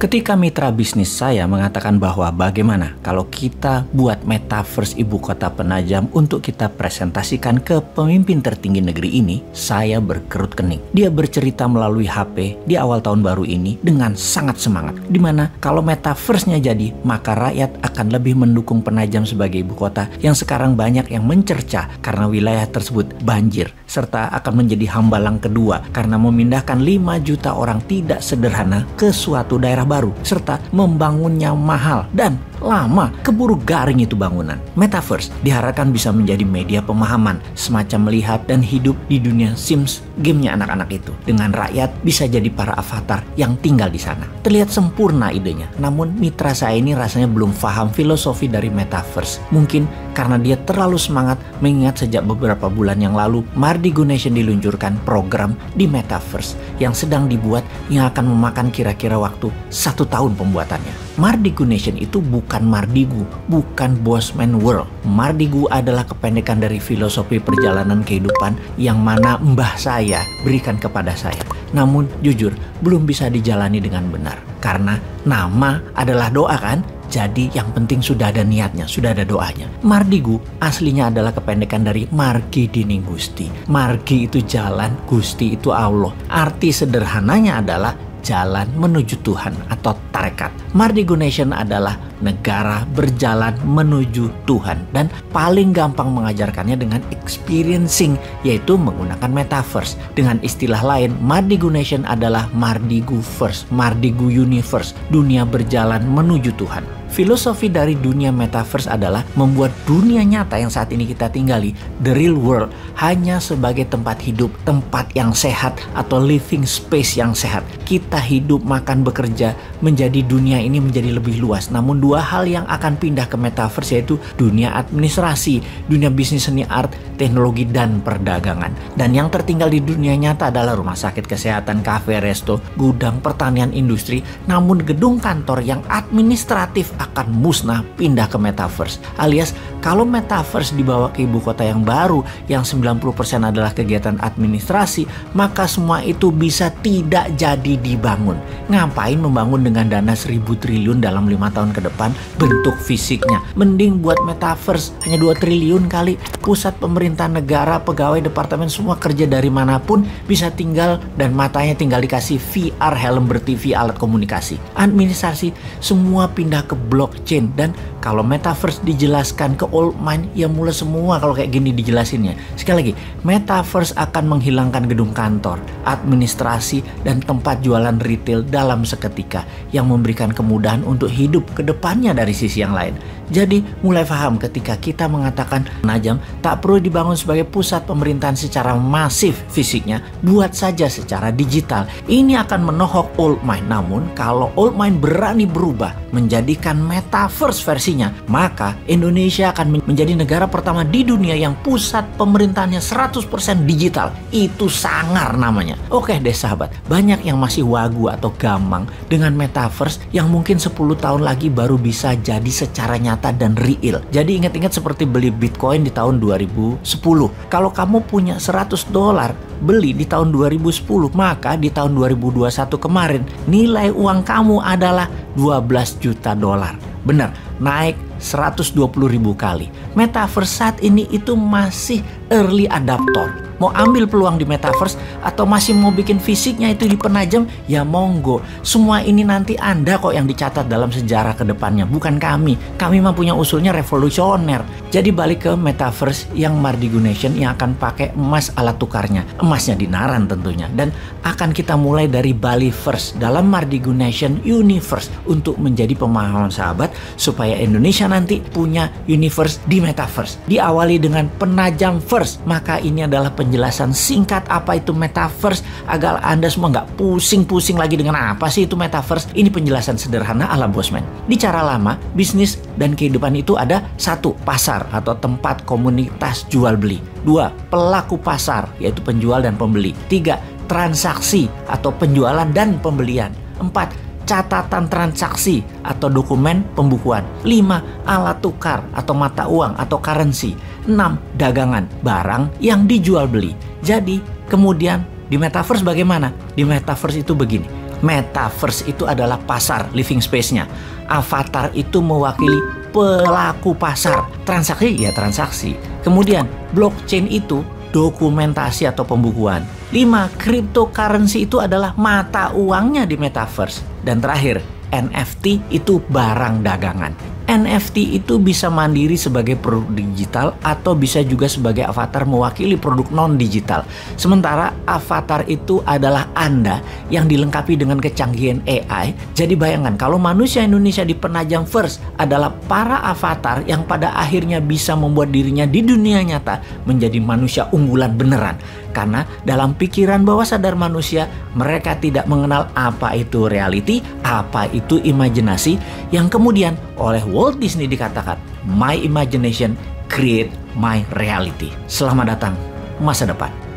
Ketika mitra bisnis saya mengatakan bahwa bagaimana kalau kita buat metaverse ibu kota penajam untuk kita presentasikan ke pemimpin tertinggi negeri ini, saya berkerut kening. Dia bercerita melalui HP di awal tahun baru ini dengan sangat semangat. Dimana kalau metaverse-nya jadi, maka rakyat akan lebih mendukung Penajam sebagai ibu kota yang sekarang banyak yang mencerca karena wilayah tersebut banjir, serta akan menjadi hambalang kedua karena memindahkan 5 juta orang tidak sederhana ke suatu daerah baru, serta membangunnya mahal dan lama, keburu garing itu bangunan. Metaverse diharapkan bisa menjadi media pemahaman, semacam melihat dan hidup di dunia Sims, gamenya anak-anak itu. Dengan rakyat bisa jadi para avatar yang tinggal di sana. Terlihat sempurna idenya, namun mitra saya ini rasanya belum paham filosofi dari metaverse. Mungkin karena dia terlalu semangat mengingat sejak beberapa bulan yang lalu Mardigu Nation diluncurkan program di metaverse yang sedang dibuat yang akan memakan kira-kira waktu 1 tahun pembuatannya. Mardigu Nation itu bukan Mardigu, bukan Bosman World. Mardigu adalah kependekan dari filosofi perjalanan kehidupan yang mana mbah saya berikan kepada saya. Namun jujur belum bisa dijalani dengan benar karena nama adalah doa kan? Jadi yang penting sudah ada niatnya, sudah ada doanya. Mardigu aslinya adalah kependekan dari Margi Dining Gusti. Margi itu jalan, Gusti itu Allah. Arti sederhananya adalah jalan menuju Tuhan atau tarekat. Mardigu Nation adalah negara berjalan menuju Tuhan dan paling gampang mengajarkannya dengan experiencing, yaitu menggunakan metaverse. Dengan istilah lain, Mardigu Nation adalah Mardigu First, Mardigu Universe, dunia berjalan menuju Tuhan. Filosofi dari dunia metaverse adalah membuat dunia nyata yang saat ini kita tinggali, the real world, hanya sebagai tempat hidup, tempat yang sehat atau living space yang sehat. Kita hidup, makan, bekerja, menjadi dunia ini menjadi lebih luas. Namun dua hal yang akan pindah ke metaverse yaitu dunia administrasi, dunia bisnis, seni, art, teknologi, dan perdagangan. Dan yang tertinggal di dunia nyata adalah rumah sakit, kesehatan, kafe, resto, gudang, pertanian, industri. Namun gedung kantor yang administratif akan musnah pindah ke metaverse. Alias kalau metaverse dibawa ke ibu kota yang baru yang 90% adalah kegiatan administrasi, maka semua itu bisa tidak jadi dibangun. Ngapain membangun dengan dana 1.000 triliun dalam 5 tahun ke depan bentuk fisiknya? Mending buat metaverse hanya 2 triliun kali. Pusat pemerintahan negara, pegawai departemen semua kerja dari manapun bisa tinggal dan matanya tinggal dikasih VR, helm ber-TV, alat komunikasi. Administrasi semua pindah ke blockchain. Dan kalau metaverse dijelaskan ke old mind, ya mulai semua kalau kayak gini dijelasinnya. Sekali lagi, metaverse akan menghilangkan gedung kantor, administrasi, dan tempat jualan retail dalam seketika yang memberikan kemudahan untuk hidup ke depannya dari sisi yang lain. Jadi mulai paham ketika kita mengatakan Penajam tak perlu dibangun sebagai pusat pemerintahan secara masif fisiknya, buat saja secara digital. Ini akan menohok old mind. Namun kalau old mind berani berubah menjadikan metaverse versinya, maka Indonesia akan menjadi negara pertama di dunia yang pusat pemerintahannya 100% digital. Itu sangar namanya. Oke deh sahabat, banyak yang masih wagu atau gamang dengan metaverse yang mungkin 10 tahun lagi baru bisa jadi secara nyata dan real. Jadi ingat-ingat seperti beli Bitcoin di tahun 2010. Kalau kamu punya $100 beli di tahun 2010, maka di tahun 2021 kemarin nilai uang kamu adalah $12 juta. Benar, naik 120.000 kali. Metaverse saat ini itu masih early adapter. Mau ambil peluang di metaverse atau masih mau bikin fisiknya itu di Penajam, ya monggo. Semua ini nanti Anda kok yang dicatat dalam sejarah ke depannya, bukan kami. Kami mah punya usulnya revolusioner. Jadi balik ke metaverse yang Mardigu Nation yang akan pakai emas alat tukarnya. Emasnya dinaran tentunya. Dan akan kita mulai dari Bali First dalam Mardigu Nation Universe untuk menjadi pemahaman sahabat supaya Indonesia nanti punya universe di metaverse. Diawali dengan Penajam First, maka ini adalah penjelasan singkat apa itu metaverse agar Anda semua nggak pusing-pusing lagi dengan apa sih itu metaverse. Ini penjelasan sederhana ala Bosman. Di cara lama, bisnis dan kehidupan itu ada 1. Pasar atau tempat komunitas jual beli. 2. Pelaku pasar yaitu penjual dan pembeli. 3. Transaksi atau penjualan dan pembelian. 4. Catatan transaksi atau dokumen pembukuan. 5. Alat tukar atau mata uang atau currency. 6. Dagangan, barang yang dijual beli. Jadi kemudian di metaverse bagaimana? Di metaverse itu begini. Metaverse itu adalah pasar, living space-nya. Avatar itu mewakili pelaku pasar. Transaksi ya transaksi. Kemudian blockchain itu dokumentasi atau pembukuan. 5. Cryptocurrency itu adalah mata uangnya di metaverse. Dan terakhir, NFT itu barang dagangan. NFT itu bisa mandiri sebagai produk digital atau bisa juga sebagai avatar mewakili produk non-digital. Sementara avatar itu adalah Anda yang dilengkapi dengan kecanggihan AI. Jadi bayangkan kalau manusia Indonesia di Penajam First adalah para avatar yang pada akhirnya bisa membuat dirinya di dunia nyata menjadi manusia unggulan beneran. Karena dalam pikiran bawah sadar manusia, mereka tidak mengenal apa itu reality, apa itu imajinasi, yang kemudian oleh Walt Disney dikatakan, "My imagination create my reality." Selamat datang masa depan.